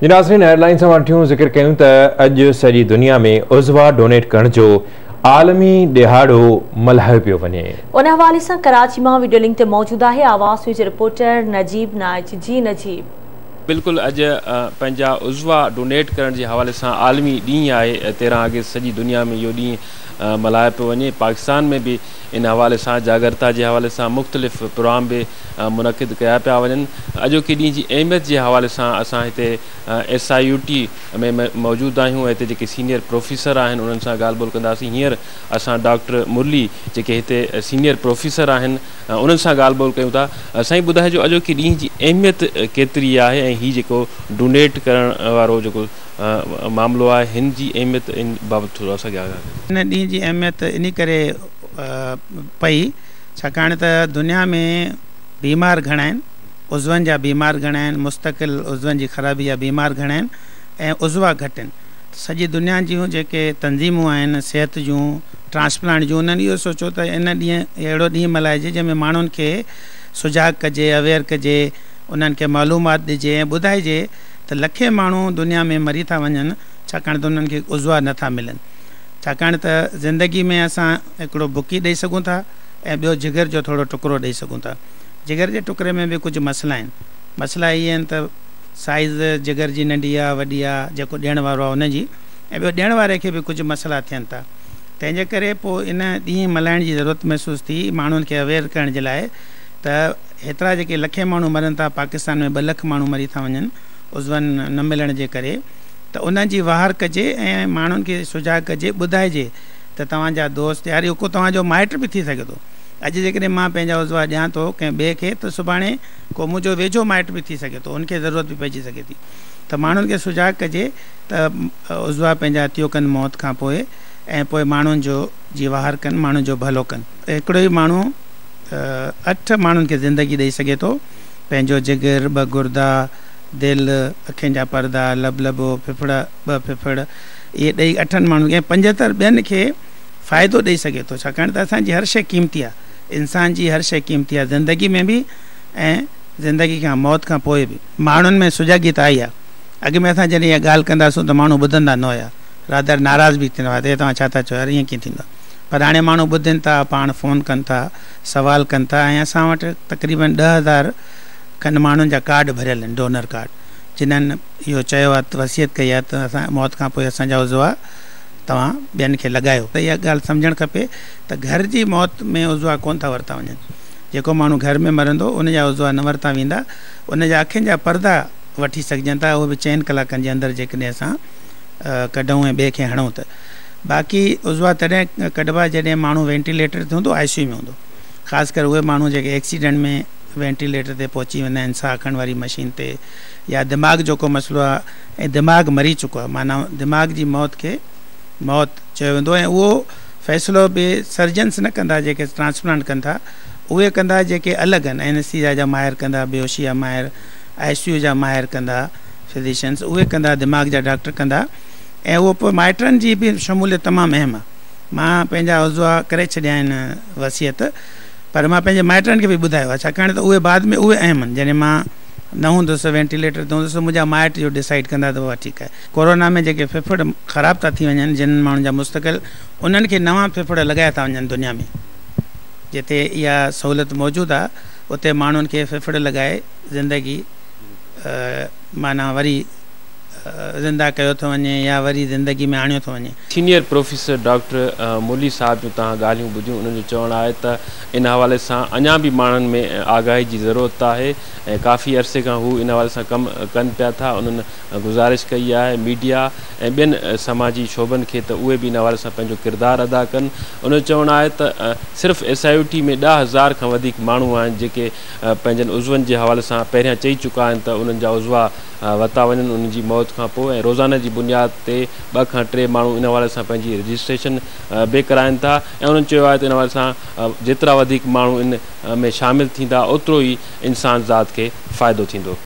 नाज़रीन एयरलाइन से वठूं ज़िक्र कयूं त अॼु सॼी दुनिया में उज़वा डोनेट करण जो आलमी ॾिहाड़ो मल्हायो पियो वञे। उन हवाले से कराची में वीडियो लिंक ते मौजूद है आवाज़ न्यूज़ रिपोर्टर नजीब नाइच। जी नजीब, बिल्कुल अॼु पंहिंजा उज़वा डोनेट करण के हवाले से आलमी ॾींहुं आहे। 13 अगस्त सॼी दुनिया में इहो ॾींहुं मल्हायो पियो वञे। पाकिस्तान में भी इन हवाले से जागरता के हवाले से मुख़्तलिफ़ प्रोग्राम भी मुनक़िद कया पिया वञनि। अॼोके ॾींहं की अहमियत के हवाले से असां हिते SIUT में मौजूद आहियूं। हिते जेके सीनियर प्रोफेसर आहिनि उन्हनि सां ॻाल्हि ॿोल कंदासीं। हींअर असां डॉक्टर मुरली जेके हिते सीनियर प्रोफेसर आहिनि उन्हनि सां ॻाल्हि ॿोल कयूं था। साईं ॿुधाइजो अॼोके ॾींहं की अहमियत केतिरी आहे ऐं हीउ जेको डोनेट करण वारो जेको मामलो आहे हिन जी अहमियत इन बाबति थोरो असांखे आगाह। इन ॾींहं जी अहमियत इन करे पई छाकाणि त दुनिया में बीमार घणा आहिनि, उज़वनि जा बीमार घणा आहिनि, मुस्तक़िल उज़वनि जी ख़राबी जा बीमार घणा आहिनि ऐं उज़वा घटि आहिनि। सॼी दुनिया जूं जेके तंज़ीमूं आहिनि सिहत जूं, ट्रांसप्लांट जूं, उन्हनि इहो सोचो त इन ॾींहुं अहिड़ो ॾींहुं मल्हाइजे जंहिंमें माण्हुनि खे सुजाग कजे, अवेयर कजे, उन्हनि खे मालूमात ॾिजे ऐं ॿुधाइजे त लखे माण्हू दुनिया में मरी था वञनि छाकाणि त उन्हनि खे उज़वा नथा मिलनि। छाकाणि त ज़िंदगी में असां हिकिड़ो बुकी ॾेई सघूं था ऐं ॿियो जिगर जो थोरो टुकड़ो ॾेई सघूं था। जिगर जे टुकड़े में भी कुछ मसला आहिनि। मसला इहे आहिनि त साइज़ जिगर जी नंढी आहे वॾी आहे, जेको ॾियण वारो आहे उनजी, ऐं ॿियो ॾियण वारे खे भी कुछ मसला थियनि था। तंहिंजे करे पोइ इन ॾींहुं मल्हाइण जी ज़रूरत महसूस थी माण्हुनि खे अवेयर करण जे लाइ त हेतिरा जेके लखे माण्हू मरनि था, पाकिस्तान में 2 लख माण्हू मरी था वञनि उज़वनि न मिलण जे करे, त उन जी वहार कजे ऐं माण्हुनि खे सुजाग कजे, ॿुधाइजे त तव्हांजा दोस्त यार को तव्हांजो माइट भी थी सघे थो। अॼु जेकॾहिं मां पंहिंजा उज़वा ॾियां थो कंहिं ॿिए खे त सुभाणे को मुंहिंजो वेझो माइट भी थी सघे थो, उनखे ज़रूरत भी पइजी सघे थी। त माण्हुनि खे सुजाग कजे त उज़वा पंहिंजा थियो कनि मौत खां पोइ ऐं पोइ माण्हुनि जो जी वहार कनि, माण्हुनि जो भलो कनि। हिकिड़ो ई माण्हू 8 माण्हुनि खे ज़िंदगी ॾेई सघे थो। पंहिंजो जिगर, 2 गुर्दा, दिलि, अखियुनि जा परदा, लबो, फिफड़, 2 फिफड़, इहे ॾेई 8 माण्हुनि खे 75 ॿियनि खे फ़ाइदो ॾेई सघे थो। छाकाणि त असांजी हर शइ क़ीमती आहे, इंसान जी हर शइ क़ीमती आहे, ज़िंदगी में भी ऐं ज़िंदगी खां मौत खां पोइ भी। माण्हुनि में सुजाॻी आई आहे। अॻु में असां जॾहिं इहा ॻाल्हि कंदासीं त माण्हू ॿुधंदा न हुया, रादर नाराज़ भी थींदा हुआ त तव्हां छा था चओ यार, ईअं कीअं थींदो। पर हाणे माण्हू ॿुधनि था, पाण फ़ोन कनि था, सवाल कनि था ऐं असां वटि तक़रीबन 10,000 खनि माण्हुनि जा कार्ड भरियल आहिनि, डोनर कार्ड, जिन्हनि इहो चयो आहे, वसियत कई आहे त असां मौत खां पोइ असांजा उज़वा तव्हां ॿियनि खे लॻायो। त इहा ॻाल्हि सम्झणु खपे त घर जी मौत में उज़वा कोन था वरिता वञनि। जेको माण्हू घर में मरंदो उन जा उज़वा न वरिता वेंदा, उन जा अखियुनि जा परदा वठी सघजनि था, उहे भी 4 कलाकनि जे अंदरि जेकॾहिं असां कढूं ऐं ॿिए खे हणूं त। बाक़ी उज़वा तॾहिं कढिबा जॾहिं माण्हू वेंटिलेटर ते हूंदो, ICU में हूंदो। ख़ासि करे उहे माण्हू जेके एक्सीडेंट में वेंटिलेटर ते पहुची वेंदा आहिनि, साह खणण वारी मशीन ते, या दिमाग़ जो को मसइलो आहे ऐं दिमाग़ मरी चुको आहे, माना दिमाग़ जी मौत खे मौत चयो वेंदो। ऐं उहो फ़ैसिलो बि सर्जन्स न कंदा जेके ट्रांसप्लांट कनि था, उहे कंदा जेके अलॻि आहिनि, एनेस्थीसिया जा माहिर कंदा, बेहोशी जा माहिर, ICU जा माहिर कंदा, फिजिशियंस उहे कंदा, दिमाग़ जा डॉक्टर कंदा। ऐं उहो पोइ माइटनि जी भी शमूलियत तमामु अहम आहे। मां पंहिंजा उज़वा करे छॾिया आहिनि वसियत, पर मां पंहिंजे माइटनि खे भी ॿुधायो आहे, छाकाणि त उहे बाद में उहे अहम आहिनि। जॾहिं मां न हूंदुसि वेंटिलेटर ते हूंदुसि, मुंहिंजा माइट जो डिसाइड कंदा त उहा ठीकु आहे। कोरोना में जेके फिफड़ ख़राब था थी वञनि जिन माण्हुनि जा मुस्तक़िल, उन्हनि खे नवां फिफड़ लॻाया था वञनि। दुनिया में जिते इहा सहूलियत मौजूदु आहे उते माण्हुनि खे फिफड़ लॻाए ज़िंदगी माना वरी ज़िंदा कयो थो वञे या वरी ज़िंदगी में आणियो थो वञे। सीनियर प्रोफेसर डॉक्टर मुरली साहब जो तव्हां ॻाल्हियूं ॿुधियूं, उन्हनि जो चवणु आहे त इन हवाले सां अञा भी माण्हुनि में आगाही जी ज़रूरत आहे ऐं काफ़ी अरसे खां हू इन हवाले सां कमु कनि पिया था। उन्हनि गुज़ारिश कई आहे मीडिया ऐं ॿियनि समाजी शोबनि खे त उहे भी इन हवाले सां पंहिंजो किरदारु अदा कनि। उनजो चवणु आहे त सिर्फ़ु SIUT में 10,000 खां वधीक माण्हू आहिनि जेके पंहिंजनि उज़वनि जे हवाले सां पहिरियां चई चुका आहिनि त उन्हनि जा उज़वा वरिता वञनि उन्हनि जी मौत खां पोइ, ऐं रोज़ाना जी बुनियाद ते 2 खां 3 माण्हू इन हवाले सां पंहिंजी रजिस्ट्रेशन बि कराइनि था। ऐं उन्हनि चयो आहे त इन हवाले सां जेतिरा वधीक माण्हू इन में शामिल थींदा ओतिरो ई इंसान ज़ात खे फ़ाइदो थींदो।